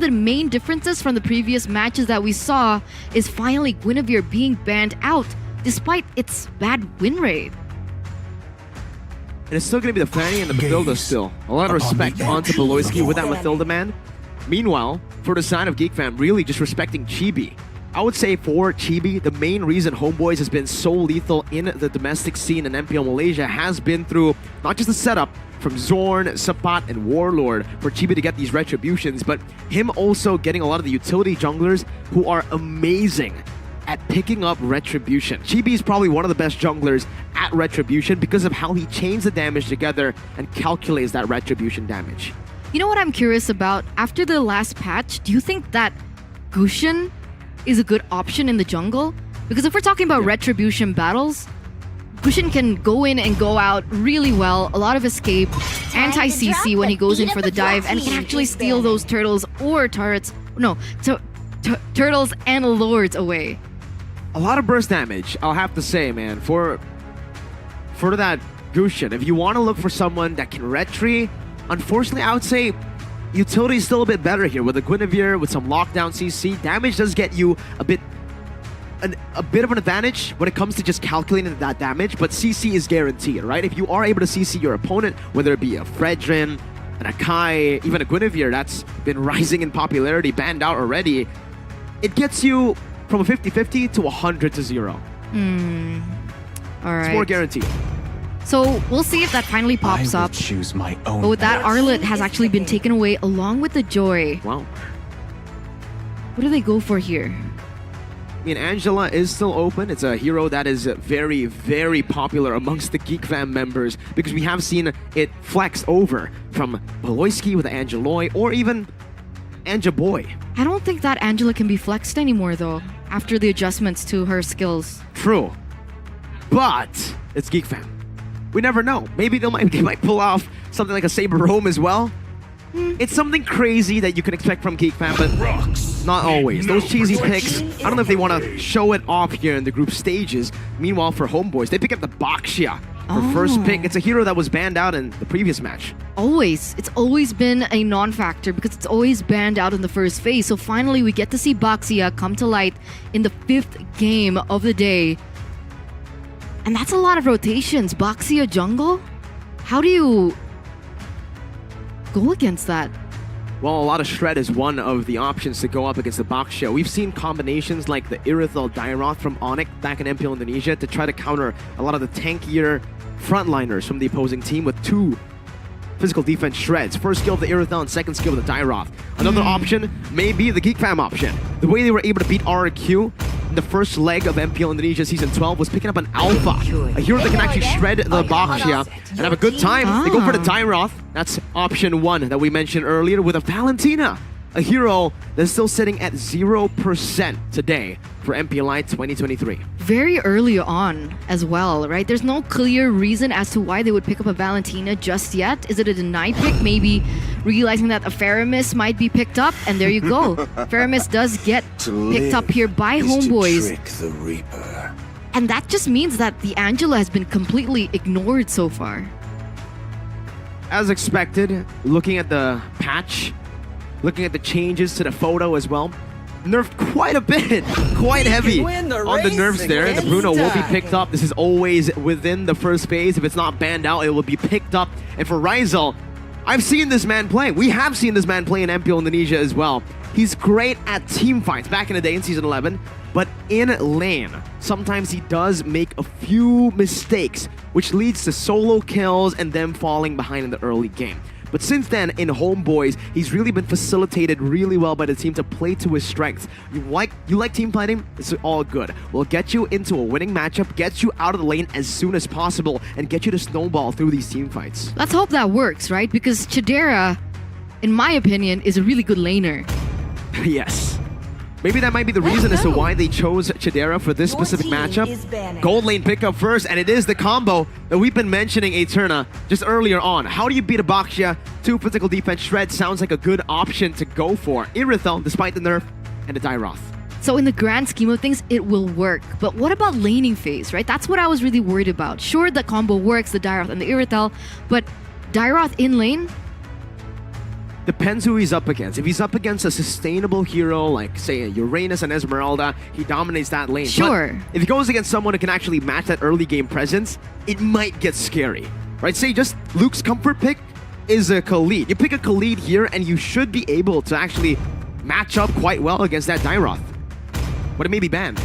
The main differences from the previous matches that we saw is finally Guinevere being banned out despite its bad win rate. And it's still going to be the Fanny and the Mathilda still. A lot of respect onto Beloyski with that Mathilda man. Meanwhile, for the side of Geek Fam, really just respecting Chibi. I would say for Chibi, the main reason Homebois has been so lethal in the domestic scene in MPL Malaysia has been through not just the setup from Zorn, Sapat, and Warlord for Chibi to get these retributions, but him also getting a lot of the utility junglers who are amazing at picking up retribution. Chibi is probably one of the best junglers at retribution because of how he chains the damage together and calculates that retribution damage. You know what I'm curious about? After the last patch, do you think that Gusion is a good option in the jungle? Because if we're talking about retribution battles, Gusion can go in and go out really well, a lot of escape, anti-CC when he goes in for the dive, and can actually steal those turtles or turrets, no, turtles and lords away. A lot of burst damage, I'll have to say, man, for that Gusion. If you want to look for someone that can retry, unfortunately, I would say utility is still a bit better here with the Guinevere, with some lockdown CC. Damage does get you a bit of an advantage when it comes to just calculating that damage, but CC is guaranteed, right? If you are able to CC your opponent, whether it be a Fredrin, an Akai, even a Guinevere that's been rising in popularity, banned out already, it gets you from a 50-50 to 100-0. All right. It's more guaranteed. So we'll see if that finally pops up. Choose my own but with that, Arlet has actually been taken away along with the Joy. Wow. What do they go for here? I mean, Angela is still open. It's a hero that is very, very popular amongst the Geek Fam members because we have seen it flex over from Beloyski with Angeloy or even Boy. I don't think that Angela can be flexed anymore though, after the adjustments to her skills. True. But it's Geek Fam. We never know. Maybe they might pull off something like a Saber Roam as well. It's something crazy that you can expect from Geek Fam, but not always. Those cheesy picks, I don't know if they want to show it off here in the group stages. Meanwhile, for Homebois, they pick up the Baxia for first pick. It's a hero that was banned out in the previous match. Always. It's always been a non-factor because it's always banned out in the first phase. So finally, we get to see Baxia come to light in the 5th game of the day. And that's a lot of rotations. Baxia jungle? How do you go against that? Well, a lot of Shred is one of the options to go up against the Baxia. We've seen combinations like the Irithel Dairoth from Onyx back in MPL Indonesia to try to counter a lot of the tankier frontliners from the opposing team with 2 physical defense Shreds. First skill of the Irithel and second skill of the Dairoth. Another option may be the Geek Fam option. The way they were able to beat RQ in the first leg of MPL Indonesia Season 12 was picking up an Alpha, a hero that can actually shred the Baxia and have a good time. They go for the Dairoth. That's option 1 that we mentioned earlier with a Valentina, a hero that's still sitting at 0% today for MPLI 2023. Very early on as well, right? There's no clear reason as to why they would pick up a Valentina just yet. Is it a deny pick? Maybe realizing that a Faramis might be picked up, and there you go. Faramis does get picked up here by Homebois. And that just means that the Angela has been completely ignored so far. As expected, looking at the patch, looking at the changes to the photo as well, nerfed quite a bit, quite heavy on the nerfs there. The Bruno will be picked up. This is always within the first phase. If it's not banned out, it will be picked up. And for Rizal, I've seen this man play. We have seen this man play in MPL Indonesia as well. He's great at team fights back in the day in Season 11, but in lane, sometimes he does make a few mistakes, which leads to solo kills and them falling behind in the early game. But since then, in Homebois, he's really been facilitated really well by the team to play to his strengths. You like team fighting? It's all good. We'll get you into a winning matchup, get you out of the lane as soon as possible, and get you to snowball through these team fights. Let's hope that works, right? Because Chidera, in my opinion, is a really good laner. Yes. Maybe that might be the reason as to why they chose Chidera for this specific matchup. Gold lane pickup first, and it is the combo that we've been mentioning, Eterna, just earlier on. How do you beat a Baxia? 2 physical defense Shred sounds like a good option to go for. Irithel, despite the nerf, and the Dairoth. So in the grand scheme of things, it will work. But what about laning phase, right? That's what I was really worried about. Sure, the combo works, the Dairoth and the Irithel, but Dairoth in lane? depends who he's up against. If he's up against a sustainable hero like, say, Uranus and Esmeralda, he dominates that lane. Sure. But if he goes against someone who can actually match that early game presence, it might get scary. Right? Say just Luke's comfort pick is a Khalid. You pick a Khalid here and you should be able to actually match up quite well against that Dairoth. But it may be banned.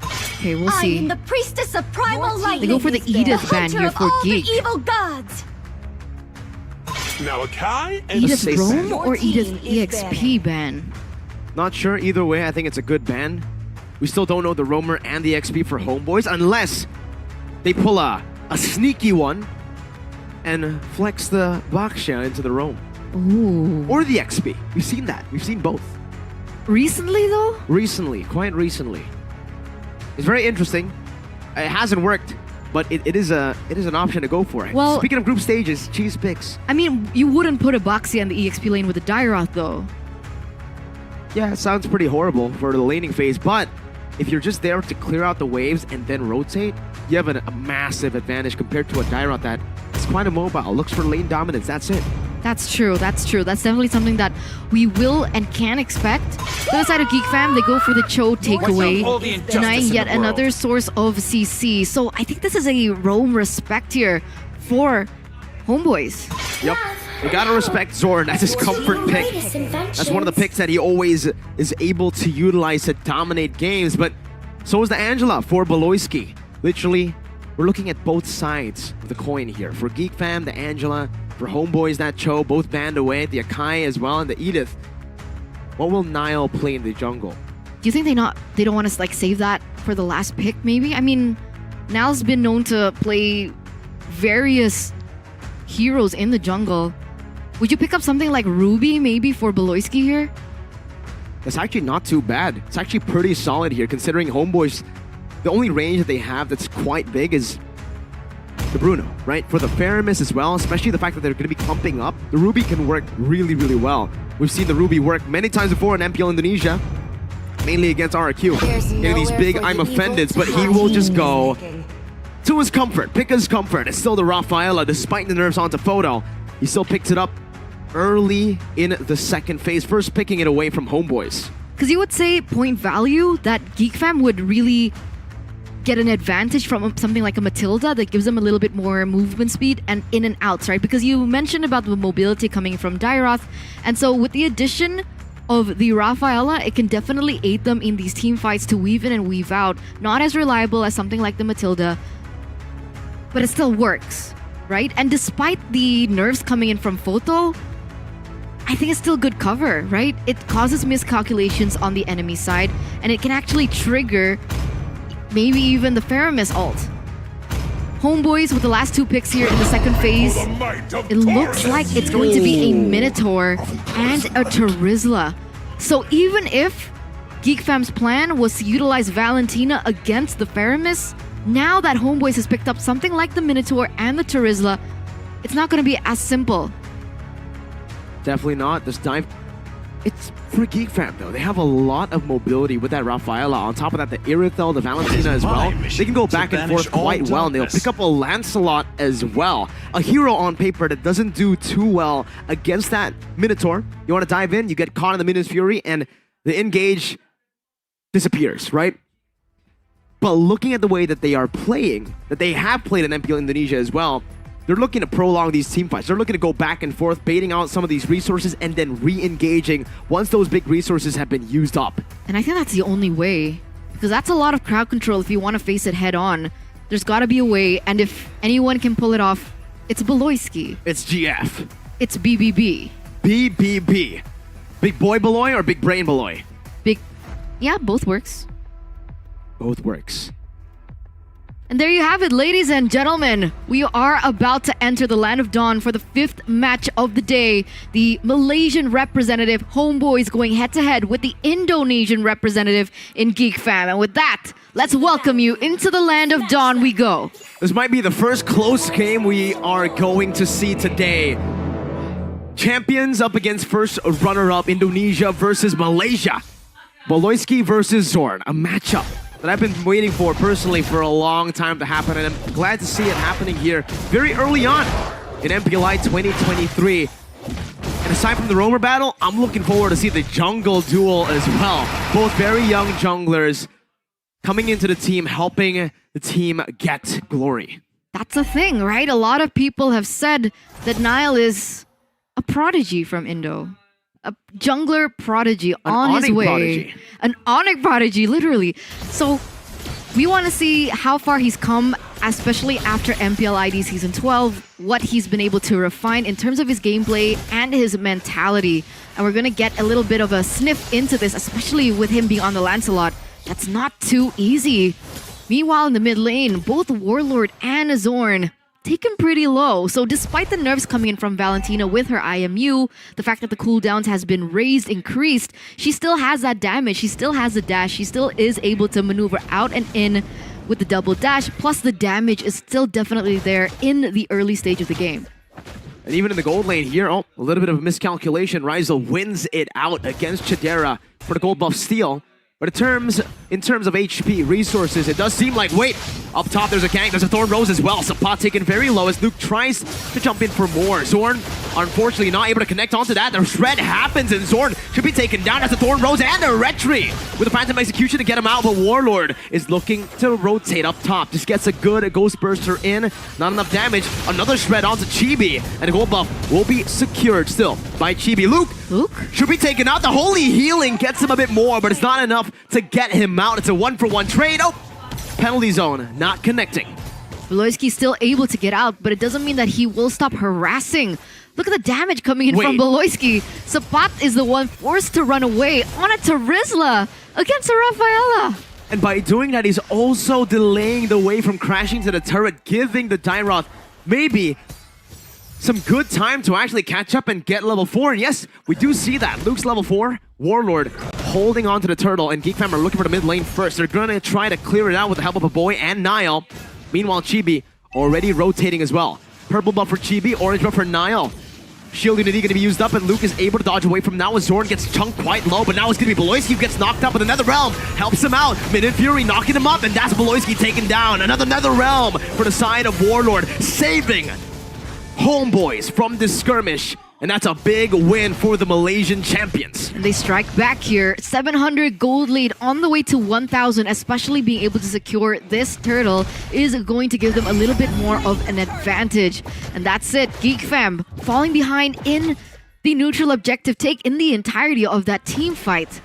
Okay, we'll see. I am the priestess of primal light. They go for the Edith ban here for Geek. The evil gods. Malachi and Edith safe Rome ban. or Your Edith team is EXP ban? Not sure. Either way, I think it's a good ban. We still don't know the Roamer and the XP for Homeboys unless they pull a sneaky one and flex the Baksha into the Rome. Ooh. Or the XP. We've seen that. We've seen both. Recently though? Recently. Quite recently. It's very interesting. It hasn't worked, but it is an option to go for it. Well, speaking of group stages, cheese picks. I mean, you wouldn't put a Baxi on the EXP lane with the Dairoth though. Yeah, it sounds pretty horrible for the laning phase, but if you're just there to clear out the waves and then rotate, you have a massive advantage compared to a Dairoth that is quite immobile, looks for lane dominance, that's it. That's true, that's true. That's definitely something that we will and can expect. The other side of Geek Fam, they go for the Cho takeaway, denying yet another source of CC. So I think this is a Rome respect here for Homeboys. Yep. You gotta respect Zorn. That's his comfort pick. That's one of the picks that he always is able to utilize to dominate games. But so is the Angela for Beloyski. Literally, we're looking at both sides of the coin here. For Geek Fam, the Angela. For Homeboys, that Cho, both banned away. The Akai as well, and the Edith. What will Niall play in the jungle? Do you think they don't want to like save that for the last pick maybe? I mean, Niall's been known to play various heroes in the jungle. Would you pick up something like Ruby maybe for Beloyski here? That's actually not too bad. It's actually pretty solid here, considering Homeboys, the only range that they have that's quite big is the Bruno, right? For the Faramis as well, especially the fact that they're going to be clumping up, the Ruby can work really, really well. We've seen the Ruby work many times before in MPL Indonesia, mainly against RQ. Getting these big I'm offendeds, but he will just go to his comfort, pick his comfort. It's still the Rafaela, despite the nerfs onto Photo. He still picks it up early in the second phase, first picking it away from Homeboys. Because you would say point value that Geek Fam would really get an advantage from something like a Matilda that gives them a little bit more movement speed and in and outs, right? Because you mentioned about the mobility coming from Dairoth, and so with the addition of the Rafaela, it can definitely aid them in these team fights to weave in and weave out. Not as reliable as something like the Matilda, but it still works, right? And despite the nerfs coming in from Photo, I think it's still good cover, right? It causes miscalculations on the enemy side, and it can actually trigger maybe even the Faramis ult. Homeboys with the last two picks here in the second phase. It looks like it's going to be a Minotaur and a Terizla. So even if Geek Fam's plan was to utilize Valentina against the Faramis, now that Homeboys has picked up something like the Minotaur and the Terizla, it's not going to be as simple. Definitely not. This dive... It's for Geek Fam though. They have a lot of mobility with that Rafaela. On top of that, the Irithel, the Valentina as well. They can go back and forth quite well, and they'll pick up a Lancelot as well. A hero on paper that doesn't do too well against that Minotaur. You want to dive in, you get caught in the Minotaur's Fury, and the engage disappears, right? But looking at the way that they are playing, that they have played in MPL Indonesia as well, they're looking to prolong these team fights. They're looking to go back and forth, baiting out some of these resources and then re-engaging once those big resources have been used up. And I think that's the only way, because that's a lot of crowd control if you want to face it head on. There's got to be a way, and if anyone can pull it off, it's Beloyski. It's GF. It's BBB. BBB. Big boy Beloy or big brain Beloy? Big... Yeah, both works. Both works. And there you have it, ladies and gentlemen. We are about to enter the Land of Dawn for the 5th match of the day. The Malaysian representative, Homeboys, going head-to-head with the Indonesian representative in Geek Fam. And with that, let's welcome you into the Land of Dawn we go. This might be the first close game we are going to see today. Champions up against first runner-up Indonesia versus Malaysia. Beloyski versus Zorn, a matchup that I've been waiting for personally for a long time to happen, and I'm glad to see it happening here very early on in MPLI 2023. And aside from the roamer battle, I'm looking forward to see the jungle duel as well. Both very young junglers coming into the team, helping the team get glory. That's the thing, right? A lot of people have said that Niall is a prodigy from Indo. A jungler prodigy on his Onyx way. prodigy. An Onyx prodigy, literally. So we want to see how far he's come, especially after MPLID Season 12, what he's been able to refine in terms of his gameplay and his mentality. And we're going to get a little bit of a sniff into this, especially with him being on the Lancelot. That's not too easy. Meanwhile, in the mid lane, both Warlord and Zorn taken pretty low. So despite the nerfs coming in from Valentina with her IMU, the fact that the cooldowns has been raised, increased, she still has that damage, she still has the dash, she still is able to maneuver out and in with the double dash, plus the damage is still definitely there in the early stage of the game. And even in the gold lane here, a little bit of a miscalculation. Ryzel wins it out against Chidera for the gold buff steal. But in terms of HP, resources, it does seem like, wait, up top there's a gank, there's a Thorn Rose as well. Sapat taken very low as Luke tries to jump in for more. Zorn, unfortunately, not able to connect onto that. The shred happens and Zorn should be taken down as a Thorn Rose and a Retry with a Phantom Execution to get him out. But Warlord is looking to rotate up top. Just gets a good Ghost Burster in. Not enough damage. Another shred onto Chibi. And a gold buff will be secured still by Chibi. Luke should be taken out. The Holy Healing gets him a bit more, but it's not enough to get him out. It's a 1-for-1 trade. Penalty zone, not connecting. Beloyski still able to get out, but it doesn't mean that he will stop harassing. Look at the damage coming in from Beloyski. Sapat is the one forced to run away on a Terizla against a Rafaela. And by doing that, he's also delaying the wave from crashing to the turret, giving the Dairoth maybe some good time to actually catch up and get level 4. And yes, we do see that. Luke's level 4. Warlord holding on to the turtle, and Geek fam are looking for the mid lane first. They're gonna try to clear it out with the help of a boy and Niall. Meanwhile, Chibi already rotating as well. Purple buff for Chibi, orange buff for Niall. Shield unity gonna be used up, and Luke is able to dodge away from now as Zorn gets chunked quite low, but now it's gonna be Beloyski who gets knocked up, but another realm helps him out. Midden Fury knocking him up, and that's Beloyski taken down. Another nether realm for the side of Warlord, saving Homebois from this skirmish. And that's a big win for the Malaysian champions. And they strike back here. 700 gold lead on the way to 1,000, especially being able to secure this turtle is going to give them a little bit more of an advantage. And that's it. Geek fam falling behind in the neutral objective take in the entirety of that team fight.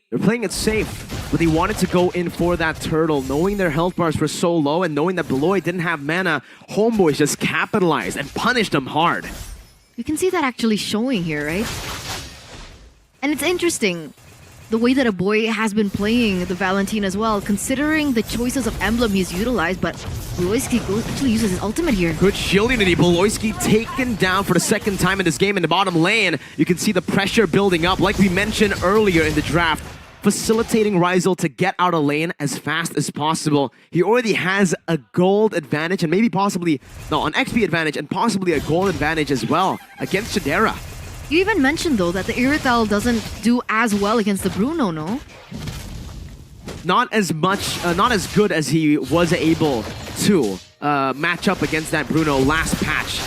They're playing it safe, but they wanted to go in for that turtle, knowing their health bars were so low and knowing that Beloy didn't have mana. Homeboys just capitalized and punished them hard. You can see that actually showing here, right? And it's interesting, the way that a boy has been playing the Valentine as well, considering the choices of emblem he's utilized, but Beloyski actually uses his ultimate here. Good shield unity. Beloyski taken down for the second time in this game in the bottom lane. You can see the pressure building up, like we mentioned earlier in the draft, facilitating Ryzel to get out of lane as fast as possible. He already has a gold advantage and maybe possibly, no, an XP advantage and possibly a gold advantage as well against Chidera. You even mentioned though that the Irital doesn't do as well against the Bruno, no? Not as much, not as good as he was able to match up against that Bruno last patch.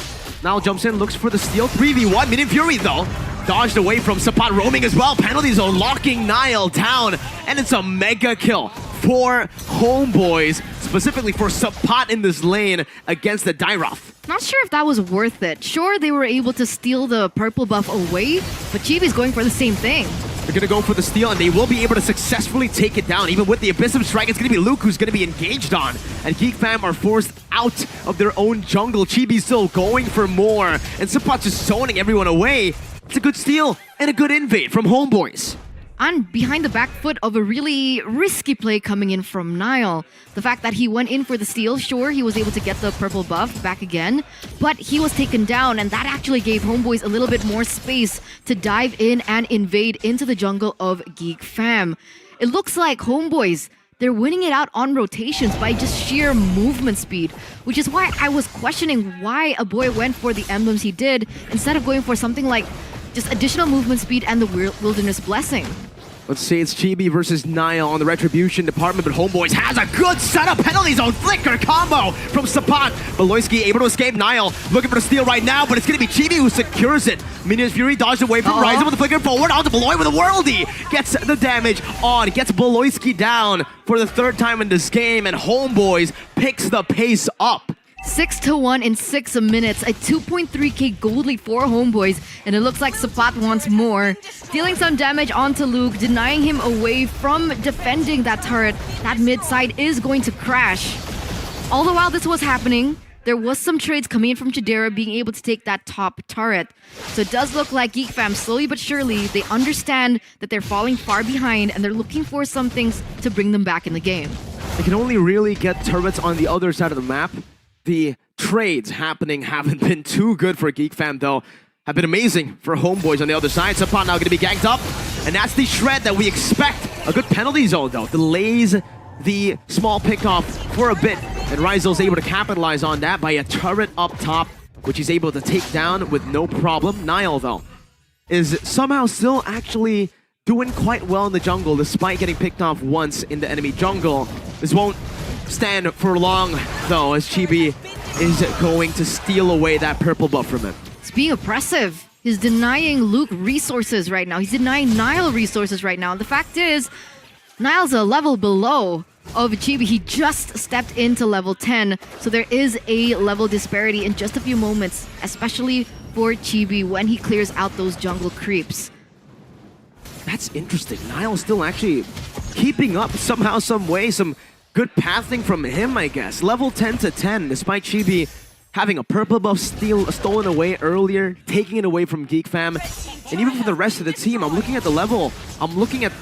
Now jumps in, looks for the steal. 3v1, Midden Fury though. Dodged away from Sapat roaming as well. Penalty zone locking Niall down. And it's a mega kill for Homebois, specifically for Sapat in this lane against the Dairoth. Not sure if that was worth it. Sure, they were able to steal the purple buff away, but Chibi's going for the same thing. They're gonna go for the steal, and they will be able to successfully take it down. Even with the Abyssum Strike, it's gonna be Luke who's gonna be engaged on. And Geek fam are forced out of their own jungle. Chibi's still going for more, and Sapat's just zoning everyone away. It's a good steal and a good invade from Homebois. And behind the back foot of a really risky play coming in from Niall. The fact that he went in for the steal, sure, he was able to get the purple buff back again, but he was taken down, and that actually gave Homebois a little bit more space to dive in and invade into the jungle of Geek fam. It looks like Homebois, they're winning it out on rotations by just sheer movement speed, which is why I was questioning why a boy went for the emblems he did instead of going for something like just additional movement speed and the Wilderness Blessing. Let's see, it's Chibi versus Niall on the Retribution department, but Homebois has a good setup. Penalty zone flicker combo from Sapat. Beloyski able to escape. Niall looking for the steal right now, but it's going to be Chibi who secures it. Minions Fury dodged away from Ryzen with the flicker forward onto Beloy with a worldie. Gets the damage on, gets Beloyski down for the third time in this game, and Homebois picks the pace up. 6-1 in 6 minutes, a 2.3k gold lead for Homebois, and it looks like Sapat wants more. Dealing some damage onto Luke, denying him away from defending that turret. That mid side is going to crash. All the while this was happening, there was some trades coming in from Chidera being able to take that top turret. So it does look like Geek fam, slowly but surely, they understand that they're falling far behind and they're looking for some things to bring them back in the game. They can only really get turrets on the other side of the map. The trades happening haven't been too good for Geek fam though. Have been amazing for Homebois on the other side. Sapat now going to be ganked up. And that's the shred that we expect. A good penalty zone though. Delays the small pickoff for a bit. And Ryzel's able to capitalize on that by a turret up top, which he's able to take down with no problem. Niall though is somehow still actually doing quite well in the jungle despite getting picked off once in the enemy jungle. This won't stand for long though, as Chibi is going to steal away that purple buff from him. It's being oppressive. He's denying Luke resources right now. He's denying Niall resources right now. The fact is, Niall's a level below of Chibi. He just stepped into level 10, so there is a level disparity in just a few moments, especially for Chibi when he clears out those jungle creeps. That's interesting. Niall's still actually keeping up somehow, some way, some good pathing from him, I guess. Level 10 to 10, despite Chibi having a purple buff stolen away earlier, taking it away from Geek fam. And even for the rest of the team, I'm looking at the level, I'm looking at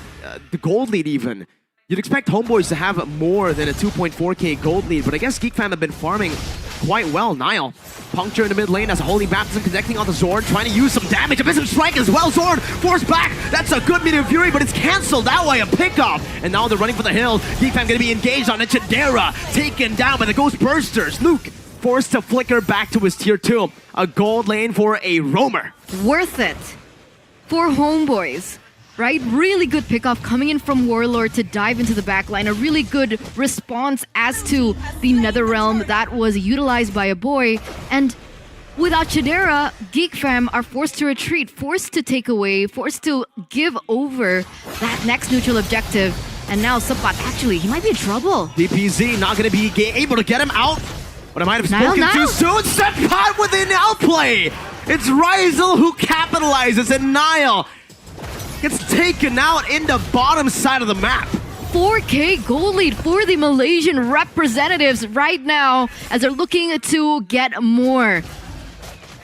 the gold lead even. You'd expect Homebois to have more than a 2.4k gold lead, but I guess Geek fam have been farming quite well. Niall, puncture in the mid lane as a Holy Baptism connecting onto Zorn, trying to use some damage. Abyssum Strike as well. Zorn forced back. That's a good Meteor Fury, but it's cancelled that way. A pickoff. And now they're running for the hills. Geek fam going to be engaged on it. Chidera taken down by the Ghost Bursters. Luke forced to flicker back to his tier 2. A gold lane for a roamer. Worth it for Homebois. Right? Really good pickoff coming in from Warlord to dive into the backline. A really good response as to the Netherrealm that was utilized by a boy. And without Chidera, Geek fam are forced to retreat, forced to take away, forced to give over that next neutral objective. And now Sapat, actually, he might be in trouble. DPZ not going to be able to get him out. But I might have spoken too soon. Sapat with an outplay. It's Ryzel who capitalizes, and Niall gets taken out in the bottom side of the map. 4k gold lead for the Malaysian representatives right now as they're looking to get more.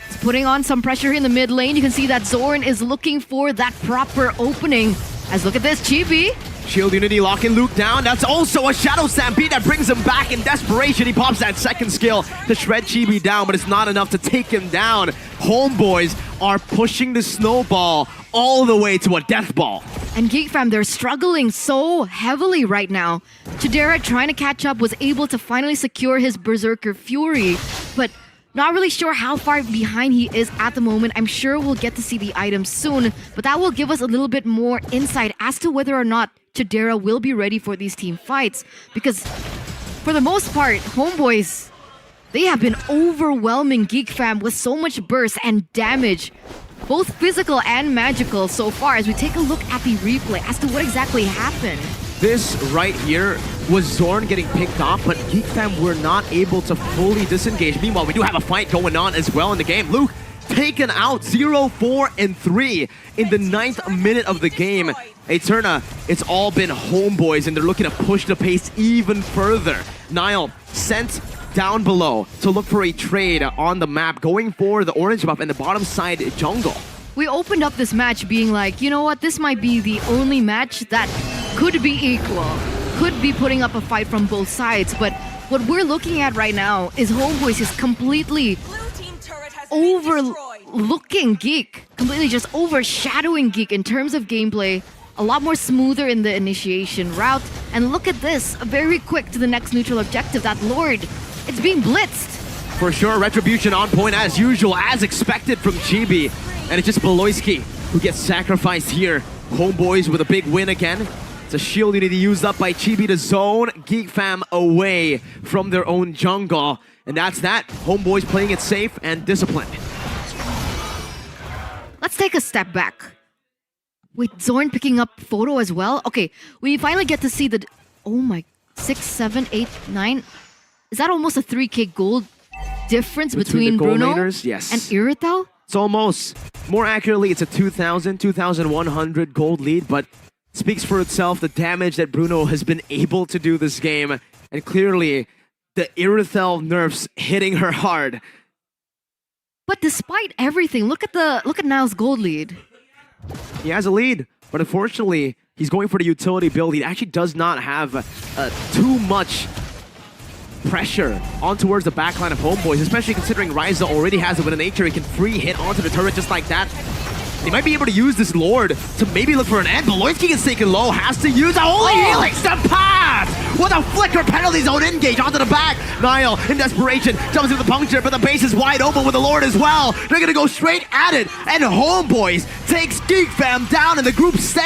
It's putting on some pressure in the mid lane. You can see that Zorn is looking for that proper opening. As look at this, Chibi. Shield Unity locking Luke down. That's also a Shadow Stampede that brings him back in desperation. He pops that second skill to shred Chibi down, but it's not enough to take him down. Homebois are pushing the snowball all the way to a death ball. And Geek fam, they're struggling so heavily right now. Chidera, trying to catch up, was able to finally secure his Berserker Fury, but not really sure how far behind he is at the moment. I'm sure we'll get to see the items soon, but that will give us a little bit more insight as to whether or not Chidera will be ready for these team fights. Because for the most part, Homebois, they have been overwhelming Geek fam with so much burst and damage, both physical and magical so far, as we take a look at the replay as to what exactly happened. This right here was Zorn getting picked off, but Geek fam were not able to fully disengage. Meanwhile, we do have a fight going on as well in the game. Luke taken out 0, 4, and 3 in the 9th minute of the game. Eterna, it's all been Homebois, and they're looking to push the pace even further. Niall sent down below to look for a trade on the map, going for the orange buff in the bottom side jungle. We opened up this match being like, you know what, this might be the only match that could be equal, could be putting up a fight from both sides, but what we're looking at right now is Homebois is completely overlooking Geek, completely just overshadowing Geek in terms of gameplay. A lot more smoother in the initiation route. And look at this, very quick to the next neutral objective. That Lord, it's being blitzed. For sure, Retribution on point as usual, as expected from Chibi. And it's just Beloyski who gets sacrificed here Homebois with a big win again. It's a shield unity used up by Chibi to zone Geek Fam away from their own jungle. And that's that. Homebois playing it safe and disciplined. Let's take a step back. With Zorn picking up photo as well. Okay, we finally get to see the... Oh my... 6, 7, 8, 9. Is that almost a 3k gold difference between the gold Bruno laners? Yes. and Irithel? It's almost, more accurately, it's a 2,100 gold lead, but speaks for itself the damage that Bruno has been able to do this game. And clearly, the Irithel nerfs hitting her hard. But despite everything, look at Niall's gold lead. He has a lead, but unfortunately, he's going for the utility build. He actually does not have too much pressure on towards the backline of Homebois, especially considering Ryza already has it with a nature. He can free hit onto the turret just like that. He might be able to use this Lord to maybe look for an end, but Loyalty is taken low, has to use a holy helix to pass! With a flicker penalty zone engage onto the back. Niall, in desperation, jumps into the puncture, but the base is wide open with the Lord as well. They're gonna go straight at it, and Homebois takes Geek Fam down in the group stage.